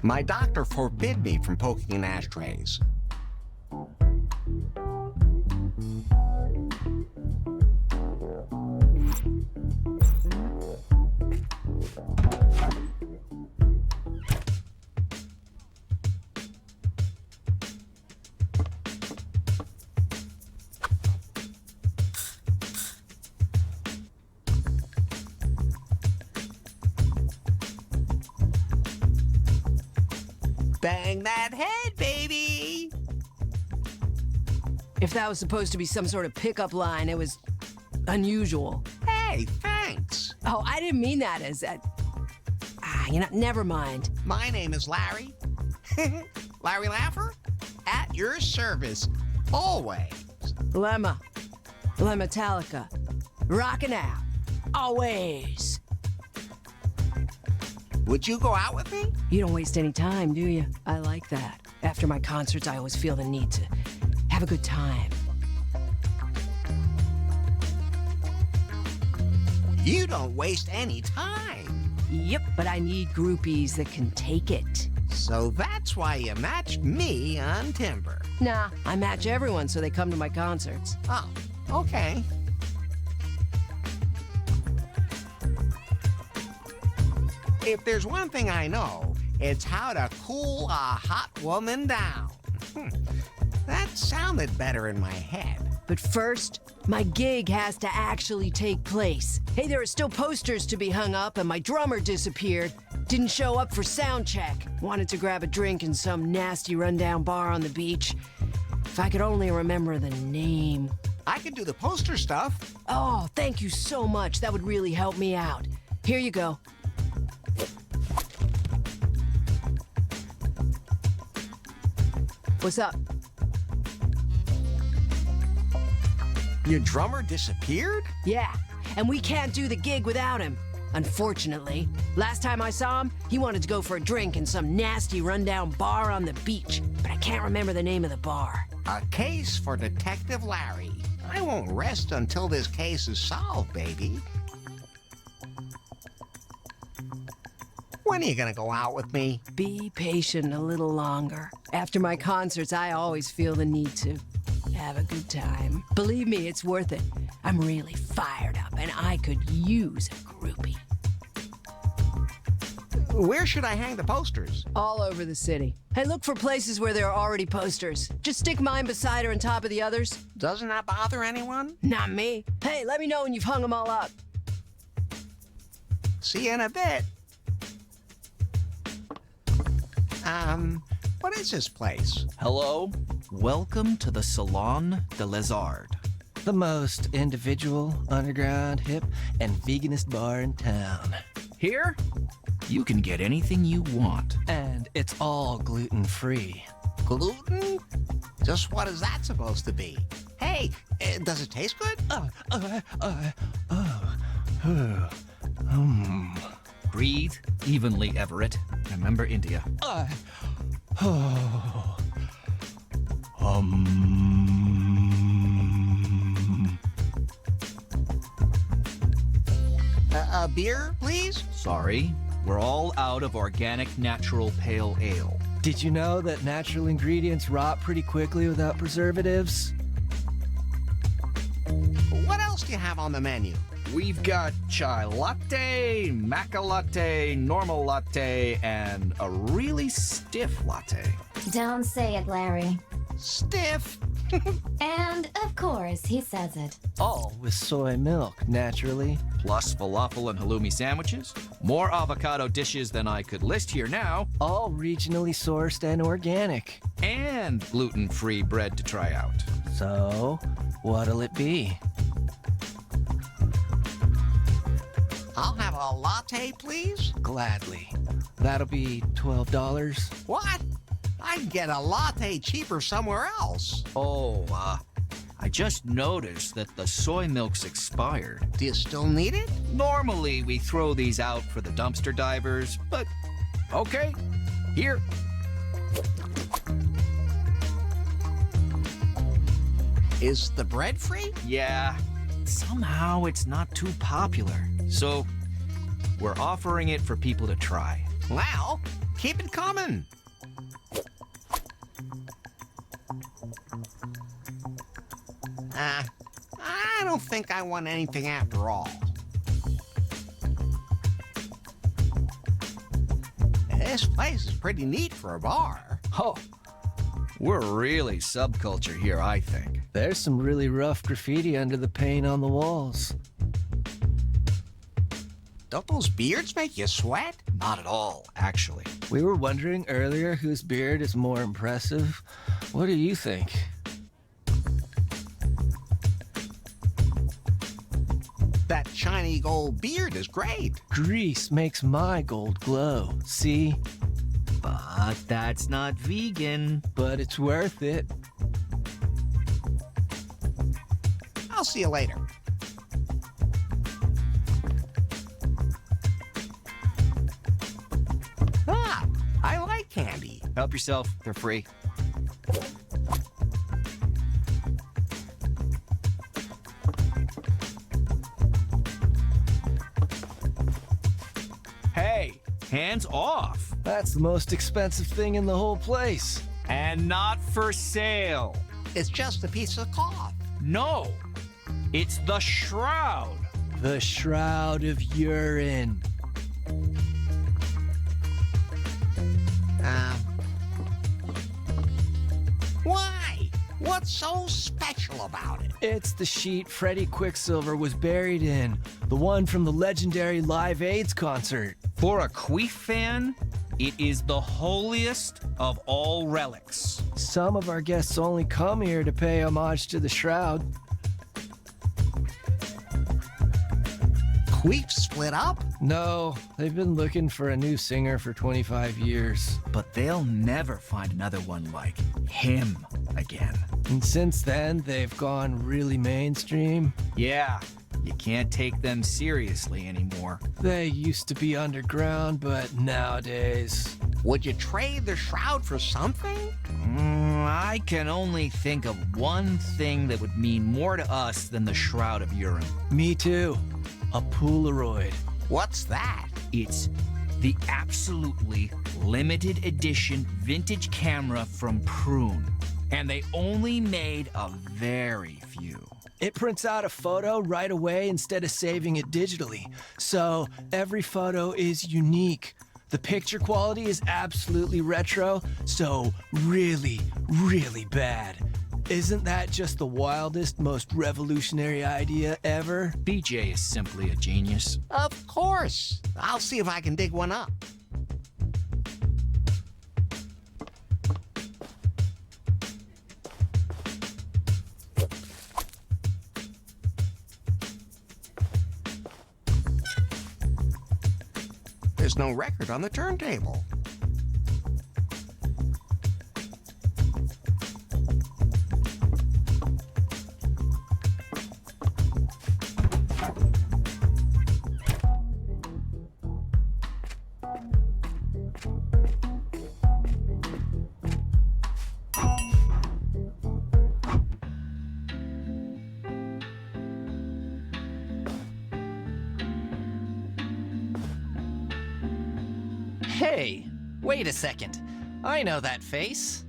My doctor forbid me from poking in ashtrays. Bang that head, baby! If that was supposed to be some sort of pickup line, it was unusual. Hey, thanks. Oh, I didn't mean that as that. Never mind. My name is Larry. Larry Laffer? At your service. Always. Lemma Metallica. Rockin' out. Always. Would you go out with me? You don't waste any time, do you? I like that. After my concerts, I always feel the need to have a good time. You don't waste any time. Yep, but I need groupies that can take it. So that's why you matched me on Timber. Nah, I match everyone so they come to my concerts. Oh, okay. If there's one thing I know, it's how to cool a hot woman down. That sounded better in my head. But first, my gig has to actually take place. Hey, there are still posters to be hung up, and my drummer disappeared. Didn't show up for sound check. Wanted to grab a drink in some nasty rundown bar on the beach. If I could only remember the name. I could do the poster stuff. Oh, thank you so much. That would really help me out. Here you go. What's up? Your drummer disappeared? Yeah, and we can't do the gig without him. Unfortunately, last time I saw him, he wanted to go for a drink in some nasty rundown bar on the beach, but I can't remember the name of the bar. A case for Detective Larry. I won't rest until this case is solved, baby. When are you gonna go out with me? Be patient a little longer. After my concerts, I always feel the need to have a good time. Believe me, it's worth it. I'm really fired up, and I could use a groupie. Where should I hang the posters? All over the city. Hey, look for places where there are already posters. Just stick mine beside her on top of the others. Doesn't that bother anyone? Not me. Hey, let me know when you've hung them all up. See you in a bit. What is this place? Hello, welcome to the Salon de Lézard. The most individual, underground, hip, and veganist bar in town. Here, you can get anything you want. And it's all gluten-free. Gluten? Just what is that supposed to be? Hey, does it taste good? Breathe evenly, Everett. Remember India. A beer, please? Sorry, we're all out of organic natural pale ale. Did you know that natural ingredients rot pretty quickly without preservatives? What else do you have on the menu? We've got chai latte, maca latte, normal latte, and a really stiff latte. Don't say it, Larry. Stiff? And, of course, he says it. All with soy milk, naturally. Plus falafel and halloumi sandwiches. More avocado dishes than I could list here now. All regionally sourced and organic. And gluten-free bread to try out. So, what'll it be? I'll have a latte, please. Gladly. That'll be $12. What? I'd get a latte cheaper somewhere else. Oh, I just noticed that the soy milk's expired. Do you still need it? Normally, we throw these out for the dumpster divers, but okay, here. Is the bread free? Yeah, somehow it's not too popular. So, we're offering it for people to try. Well, Keep it coming. I don't think I want anything after all. This place is pretty neat for a bar. Oh, we're really subculture here, I think. There's some really rough graffiti under the paint on the walls. Don't those beards make you sweat? Not at all, actually. We were wondering earlier whose beard is more impressive. What do you think? That shiny gold beard is great. Grease makes my gold glow, see? But that's not vegan. But it's worth it. I'll see you later. I like candy. Help yourself, they're free. Hey, hands off. That's the most expensive thing in the whole place. And not for sale. It's just a piece of cloth. No, it's the shroud. The Shroud of Urine. Why? What's so special about it? It's the sheet Freddie Quicksilver was buried in. The one from the legendary Live AIDS concert. For a Queef fan, it is the holiest of all relics. Some of our guests only come here to pay homage to the Shroud. Queef split up? No, they've been looking for a new singer for 25 years. But they'll never find another one like him again. And since then, they've gone really mainstream. Yeah, you can't take them seriously anymore. They used to be underground, but nowadays... Would you trade the shroud for something? I can only think of one thing that would mean more to us than the Shroud of Urine. Me too. A Polaroid. What's that? It's the absolutely limited edition vintage camera from Prune. And they only made a very few. It prints out a photo right away instead of saving it digitally. So every photo is unique. The picture quality is absolutely retro, so really, really bad. Isn't that just the wildest, most revolutionary idea ever? BJ is simply a genius. Of course. I'll see if I can dig one up. There's no record on the turntable. Hey, wait a second. I know that face.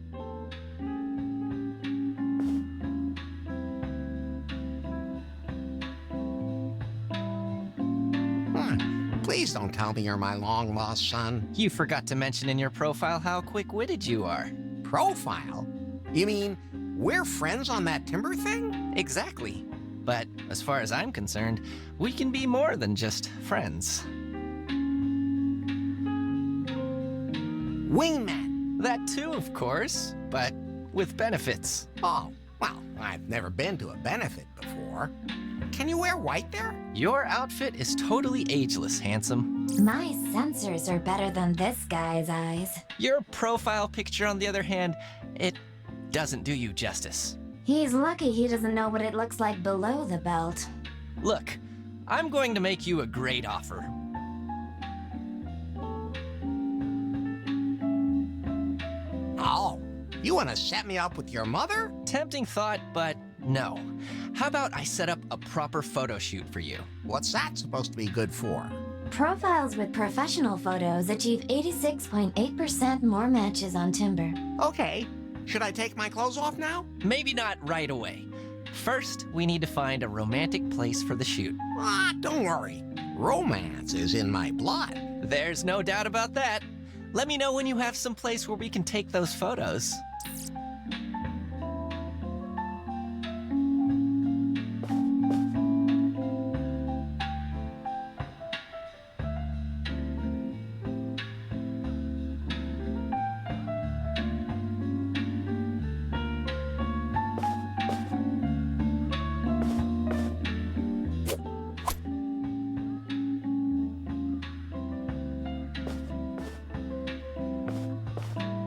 Please don't tell me you're my long-lost son. You forgot to mention in your profile how quick-witted you are. Profile? You mean we're friends on that timber thing? Exactly. But as far as I'm concerned, we can be more than just friends. Wingman. That too, of course, but with benefits. Oh, well, I've never been to a benefit before. Can you wear white there? Your outfit is totally ageless, handsome. My sensors are better than this guy's eyes. Your profile picture, on the other hand, it doesn't do you justice. He's lucky he doesn't know what it looks like below the belt. Look, I'm going to make you a great offer. Oh, you want to set me up with your mother? Tempting thought, but no. How about I set up a proper photo shoot for you? What's that supposed to be good for? Profiles with professional photos achieve 86.8% more matches on Timber. Okay. Should I take my clothes off now? Maybe not right away. First, we need to find a romantic place for the shoot. Ah, don't worry. Romance is in my blood. There's no doubt about that. Let me know when you have some place where we can take those photos.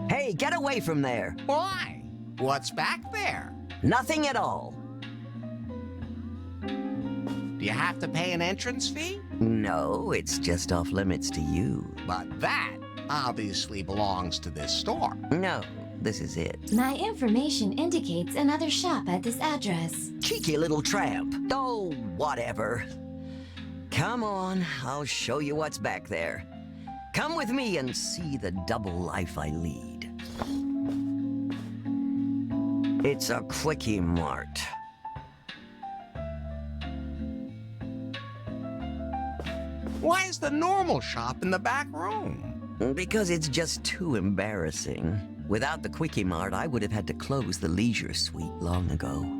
Hey, get away from there. Why? What's back there? Nothing at all. Do you have to pay an entrance fee? No, it's just off limits to you. But that obviously belongs to this store. No, this is it. My information indicates another shop at this address. Cheeky little tramp. Oh, whatever. Come on, I'll show you what's back there. Come with me and see the double life I lead. It's a quickie mart. Why is the normal shop in the back room? Because it's just too embarrassing. Without the quickie mart, I would have had to close the leisure suite long ago.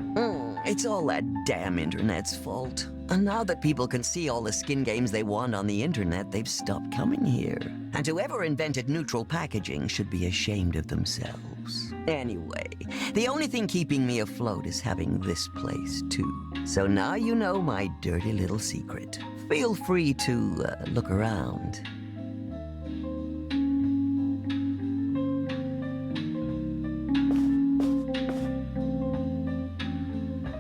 It's all that damn internet's fault. And now that people can see all the skin games they want on the internet, they've stopped coming here. And whoever invented neutral packaging should be ashamed of themselves. Anyway, the only thing keeping me afloat is having this place, too. So now you know my dirty little secret. Feel free to look around.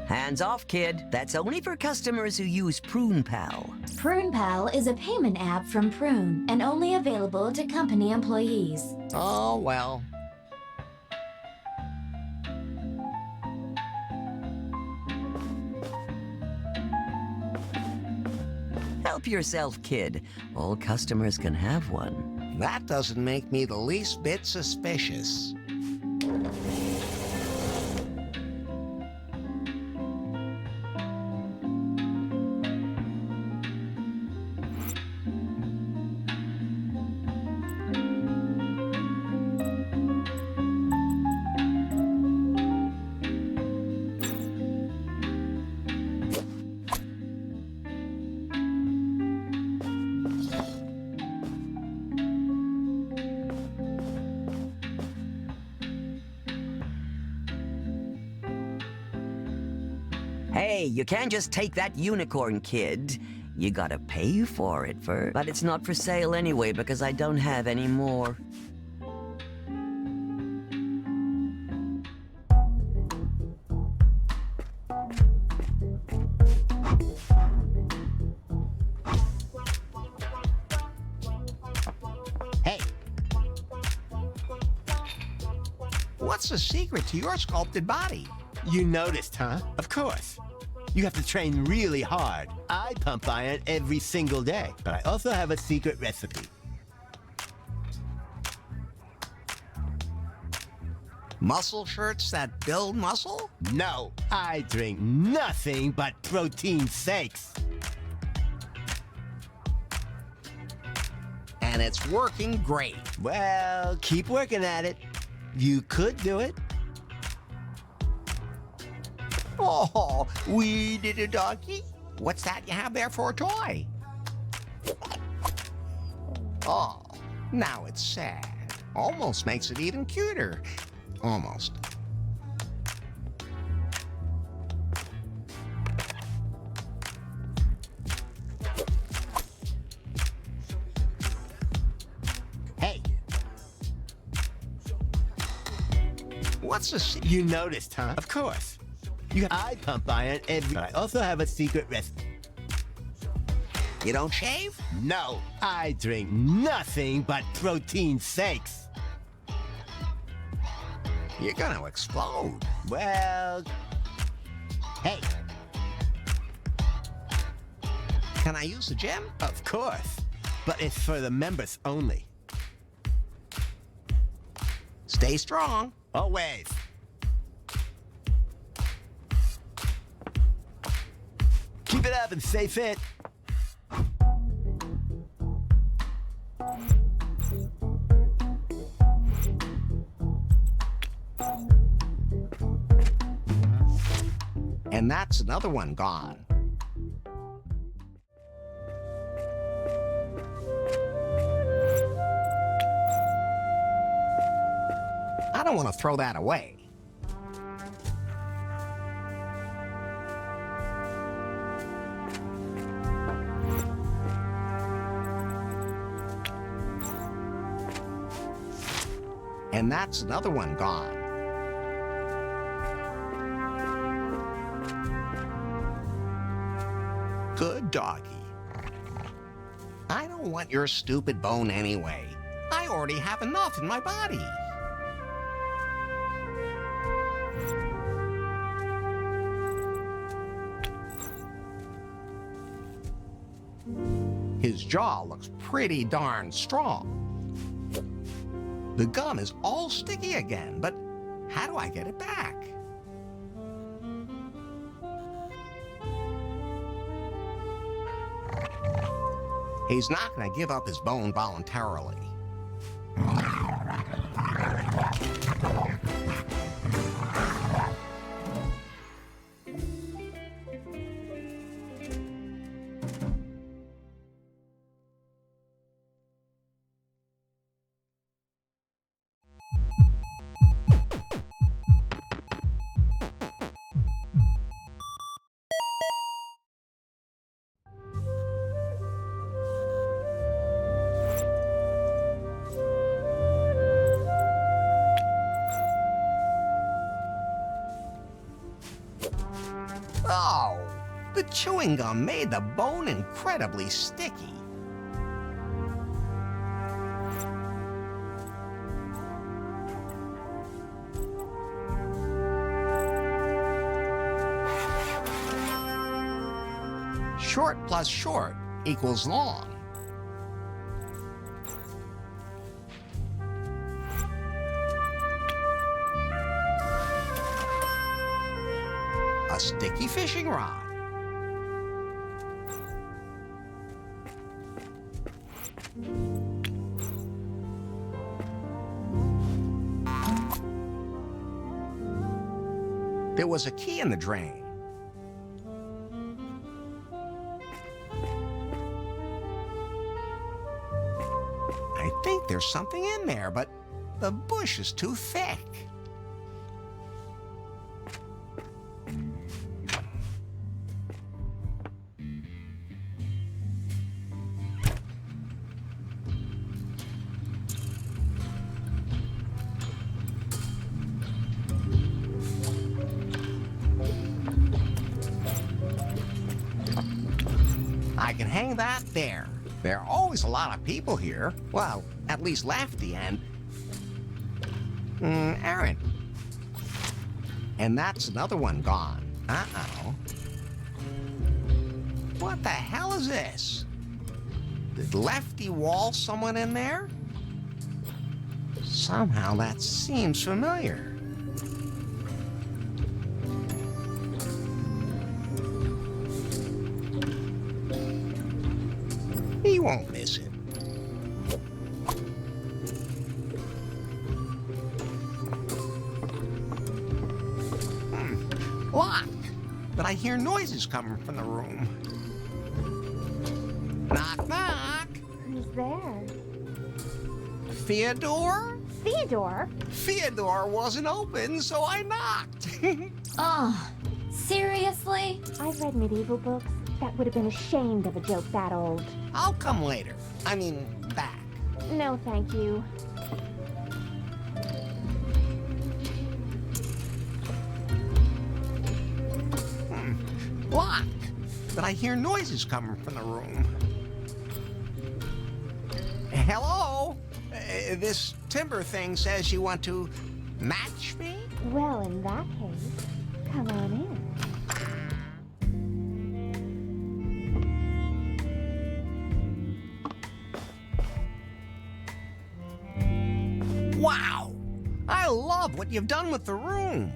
Hands off, kid. That's only for customers who use Prune Pal. Prune Pal is a payment app from Prune and only available to company employees. Oh, well. Help yourself, kid. All customers can have one. That doesn't make me the least bit suspicious. Hey, you can't just take that unicorn, kid. You gotta pay for it first. But it's not for sale anyway because I don't have any more. Hey. What's the secret to your sculpted body? You noticed, huh? Of course. You have to train really hard. I pump iron every single day, but I also have a secret recipe. Muscle shirts that build muscle? No, I drink nothing but protein shakes. And it's working great. Well, keep working at it. You could do it. Oh, we did a donkey? What's that you have there for a toy? Oh, now it's sad. Almost makes it even cuter. Almost. Hey, What's the you noticed, huh? Of course. I pump iron every... But I also have a secret recipe. You don't shave? No, I drink nothing but protein shakes. You're gonna explode. Well, hey, Can I use the gym? of course. but it's for the members only. Stay strong. Always. Keep it up and stay fit. And that's another one gone. I don't want to throw that away. And that's another one gone. Good doggy. I don't want your stupid bone anyway. I already have enough in my body. His jaw looks pretty darn strong. The gum is all sticky again, but how do I get it back? He's not going to give up his bone voluntarily. Oh, the chewing gum made the bone incredibly sticky. Short plus short equals long. A sticky fishing rod. There was a key in the drain. I think there's something in there, but the bush is too thick. I can hang that there. There are always a lot of people here. Well, at least Lefty and... Aaron. And that's another one gone. Uh-oh. What the hell is this? Did Lefty wall someone in there? Somehow that seems familiar. He won't miss it. Locked. But I hear noises coming from the room. Knock, knock. Who's there? Theodore? Theodore? Theodore wasn't open, so I knocked. Oh, seriously? I've read medieval books. That would have been ashamed of a joke that old. I'll come later. I mean, back. No, thank you. Locked. But I hear noises coming from the room. Hello? This timber thing says you want to match me? Well, in that case, come on in. I love what you've done with the room.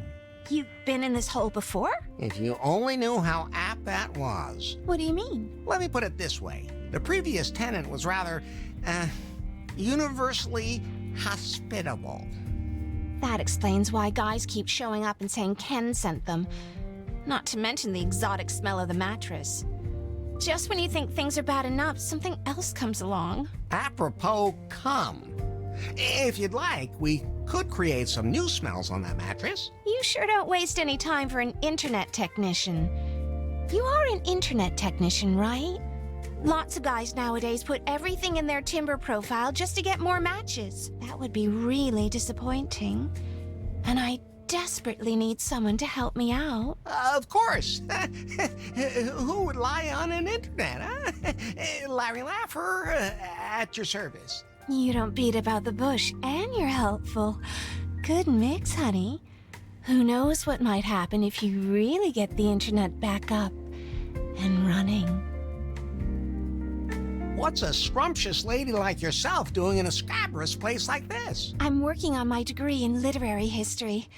You've been in this hole before? If you only knew how apt that was. What do you mean? Let me put it this way. The previous tenant was rather, universally hospitable. That explains why guys keep showing up and saying Ken sent them. Not to mention the exotic smell of the mattress. Just when you think things are bad enough, something else comes along. Apropos cum. If you'd like, we could create some new smells on that mattress. You sure don't waste any time for an internet technician. You are an internet technician, right? Lots of guys nowadays put everything in their Timber profile just to get more matches. That would be really disappointing. And I desperately need someone to help me out. Of course. Who would lie on an internet, huh? Larry Laffer, at your service. You don't beat about the bush, and you're helpful. Good mix, honey. Who knows what might happen if you really get the internet back up and running. What's a scrumptious lady like yourself doing in a scabrous place like this? I'm working on my degree in literary history.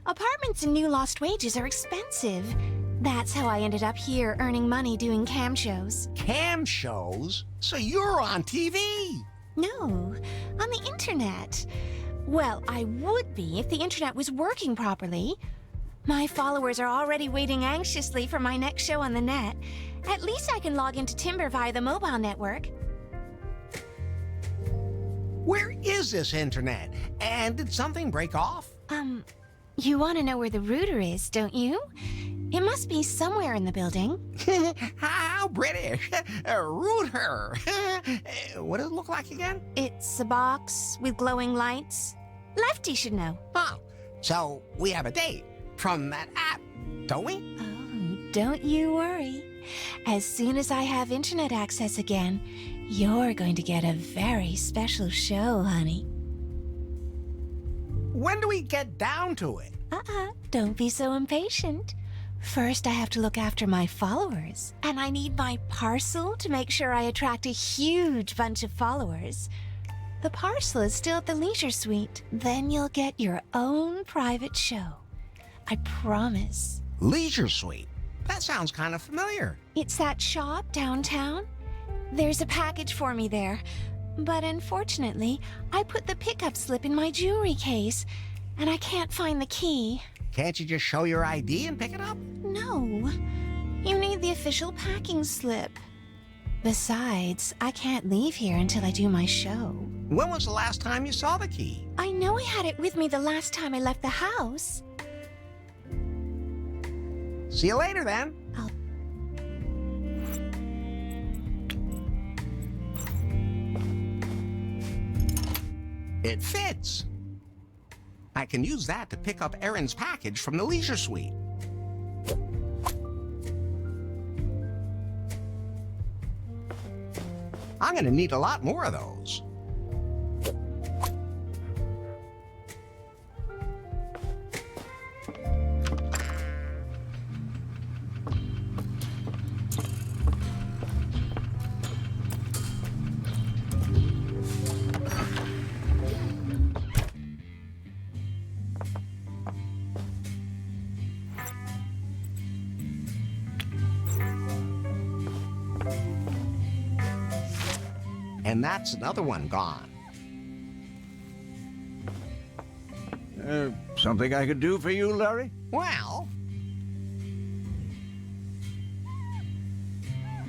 Apartments in New Lost Wages are expensive. That's how I ended up here earning money doing cam shows. Cam shows? So you're on TV? No, on the internet. Well, I would be if the internet was working properly. My followers are already waiting anxiously for my next show on the net. At least I can log into Timber via the mobile network. Where is this internet? And did something break off? You want to know where the router is, don't you? It must be somewhere in the building. How British. Router. What does it look like again? It's a box with glowing lights. Lefty should know. Oh, so we have a date from that app, don't we? Oh, don't you worry. As soon as I have internet access again, you're going to get a very special show, honey. When do we get down to it? Don't be so impatient. First, I have to look after my followers, and I need my parcel to make sure I attract a huge bunch of followers. The parcel is still at the Leisure Suite. Then you'll get your own private show. I promise. Leisure Suite? That sounds kind of familiar. It's that shop downtown. There's a package for me there. But unfortunately, I put the pickup slip in my jewelry case, and I can't find the key. Can't you just show your ID and pick it up? No. You need the official packing slip. Besides, I can't leave here until I do my show. When was the last time you saw the key? I know I had it with me the last time I left the house. See you later, then. It fits. I can use that to pick up Erin's package from the Leisure Suite. I'm gonna need a lot more of those. And that's another one gone. Something I could do for you, Larry? Well, do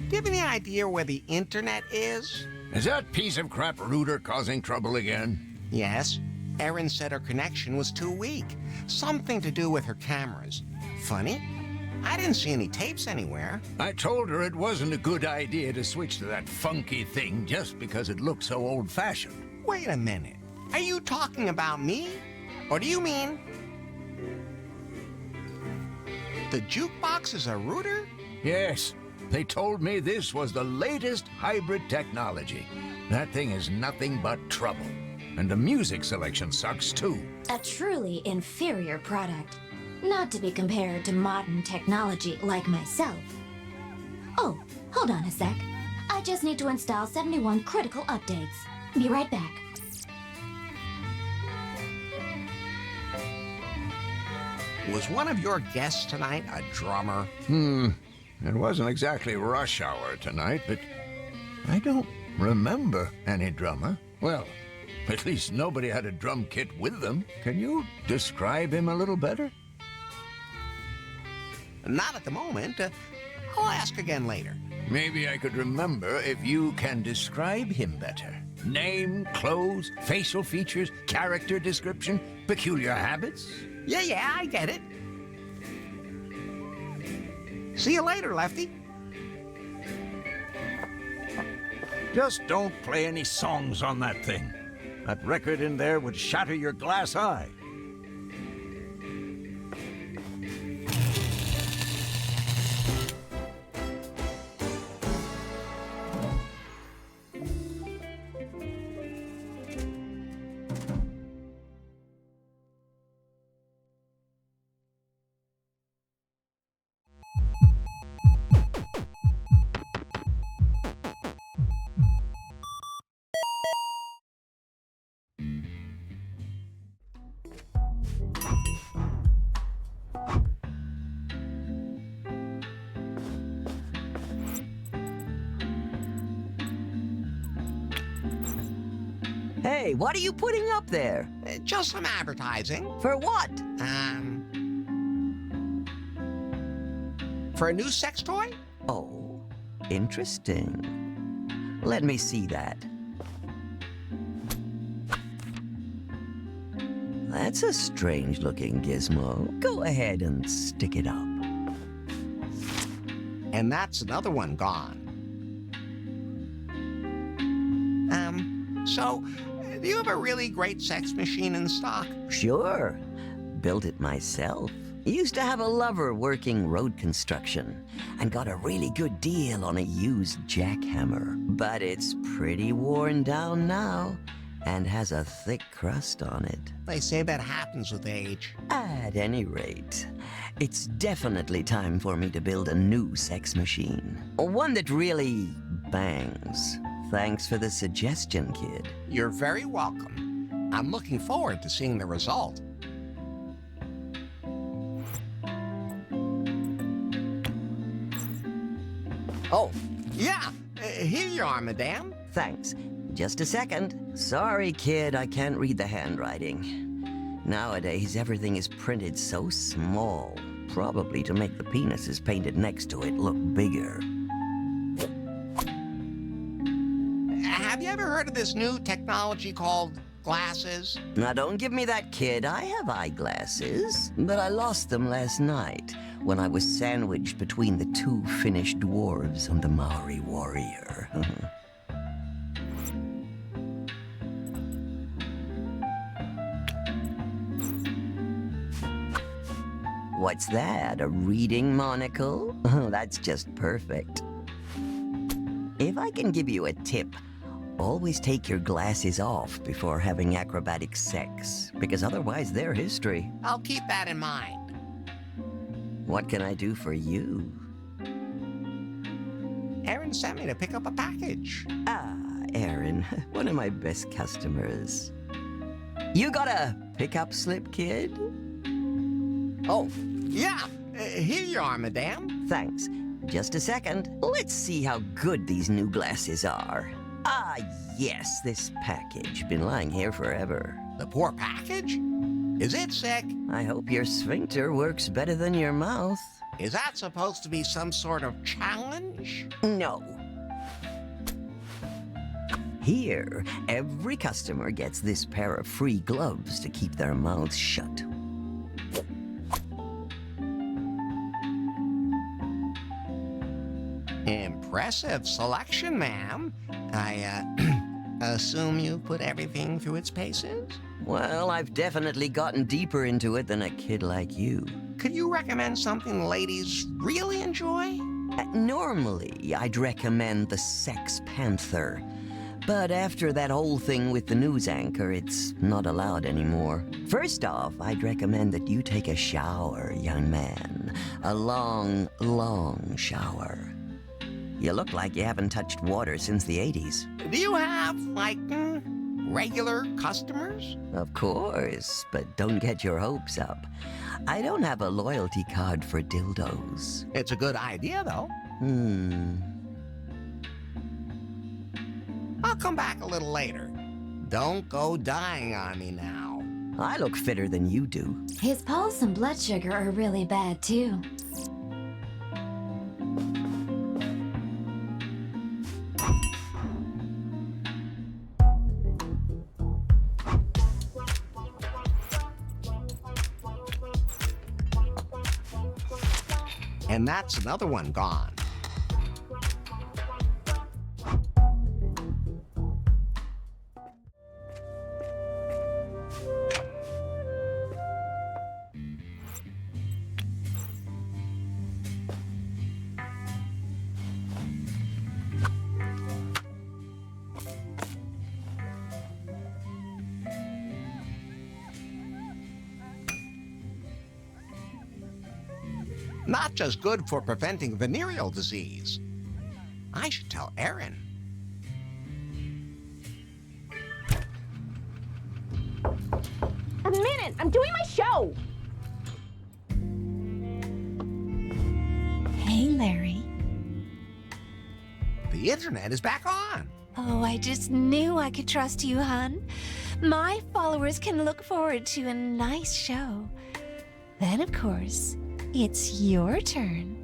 you have any idea where the internet is? Is that piece of crap router causing trouble again? Yes. Erin said her connection was too weak. Something to do with her cameras. Funny. I didn't see any tapes anywhere. I told her it wasn't a good idea to switch to that funky thing just because it looked so old-fashioned. Wait a minute. Are you talking about me? Or do you mean the jukebox is a router? Yes. They told me this was the latest hybrid technology. That thing is nothing but trouble. And the music selection sucks, too. A truly inferior product. Not to be compared to modern technology like myself. Oh, hold on a sec. I just need to install 71 critical updates. Be right back. Was one of your guests tonight a drummer? It wasn't exactly rush hour tonight, but I don't remember any drummer. Well, at least nobody had a drum kit with them. Can you describe him a little better? Not at the moment. I'll ask again later. Maybe I could remember if you can describe him better. Name, clothes, facial features, character description, peculiar habits? Yeah, I get it. See you later, Lefty. Just don't play any songs on that thing. That record in there would shatter your glass eye. Hey, what are you putting up there? Just some advertising. For what? For a new sex toy? Oh, interesting. Let me see that. That's a strange-looking gizmo. Go ahead and stick it up. And that's another one gone. So, do you have a really great sex machine in stock? Sure. Built it myself. Used to have a lover working road construction and got a really good deal on a used jackhammer. But it's pretty worn down now and has a thick crust on it. They say that happens with age. At any rate, it's definitely time for me to build a new sex machine. One that really bangs. Thanks for the suggestion, kid. You're very welcome. I'm looking forward to seeing the result. Oh, yeah. Here you are, madame. Thanks. Just a second. Sorry, kid, I can't read the handwriting. Nowadays, everything is printed so small, probably to make the penises painted next to it look bigger. Have you ever heard of this new technology called glasses? Now, don't give me that, kid. I have eyeglasses, but I lost them last night when I was sandwiched between the two Finnish dwarves and the Maori warrior. What's that, a reading monocle? Oh, that's just perfect. If I can give you a tip, always take your glasses off before having acrobatic sex, because otherwise they're history. I'll keep that in mind. What can I do for you? Aaron sent me to pick up a package. Ah, Aaron, one of my best customers. You got a pickup slip, kid? Oh, yeah. Here you are, madame. Thanks. Just a second. Let's see how good these new glasses are. Ah, yes, this package. Been lying here forever. The poor package? Is it sick? I hope your sphincter works better than your mouth. Is that supposed to be some sort of challenge? No. Here, every customer gets this pair of free gloves to keep their mouths shut. Impressive selection, ma'am. I, assume you put everything through its paces? Well, I've definitely gotten deeper into it than a kid like you. Could you recommend something ladies really enjoy? Normally, I'd recommend the Sex Panther. But after that whole thing with the news anchor, it's not allowed anymore. First off, I'd recommend that you take a shower, young man. A long, long shower. You look like you haven't touched water since the 80s. Do you have, like, regular customers? Of course, but don't get your hopes up. I don't have a loyalty card for dildos. It's a good idea, though. I'll come back a little later. Don't go dying on me now. I look fitter than you do. His pulse and blood sugar are really bad, too. And that's another one gone. Not just good for preventing venereal disease. I should tell Erin. A minute! I'm doing my show! Hey, Larry. The internet is back on. Oh, I just knew I could trust you, hon. My followers can look forward to a nice show. Then, of course, it's your turn.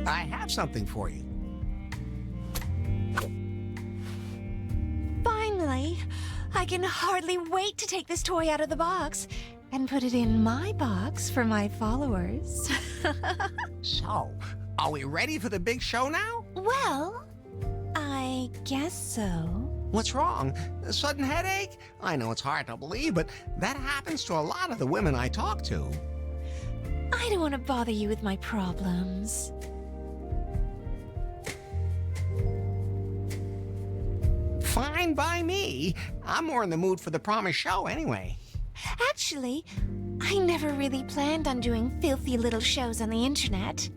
I have something for you. Finally, I can hardly wait to take this toy out of the box and put it in my box for my followers. So, are we ready for the big show now? Well, I guess so. What's wrong? A sudden headache? I know it's hard to believe, but that happens to a lot of the women I talk to. I don't want to bother you with my problems. Fine by me. I'm more in the mood for the promised show anyway. Actually, I never really planned on doing filthy little shows on the internet.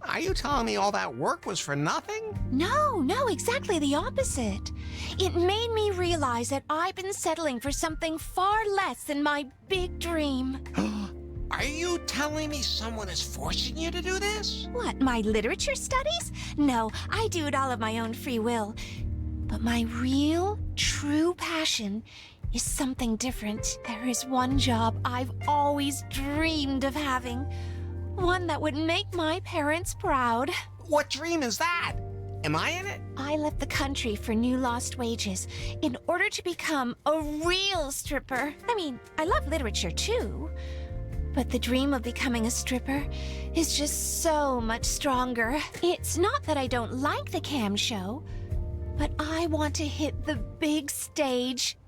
Are you telling me all that work was for nothing? No, exactly the opposite. It made me realize that I've been settling for something far less than my big dream. Are you telling me someone is forcing you to do this? What, my literature studies? No, I do it all of my own free will. But my real, true passion is something different. There is one job I've always dreamed of having. One that would make my parents proud. What dream is that? Am I in it? I left the country for new lost wages in order to become a real stripper. I mean, I love literature too. But the dream of becoming a stripper is just so much stronger. It's not that I don't like the cam show, but I want to hit the big stage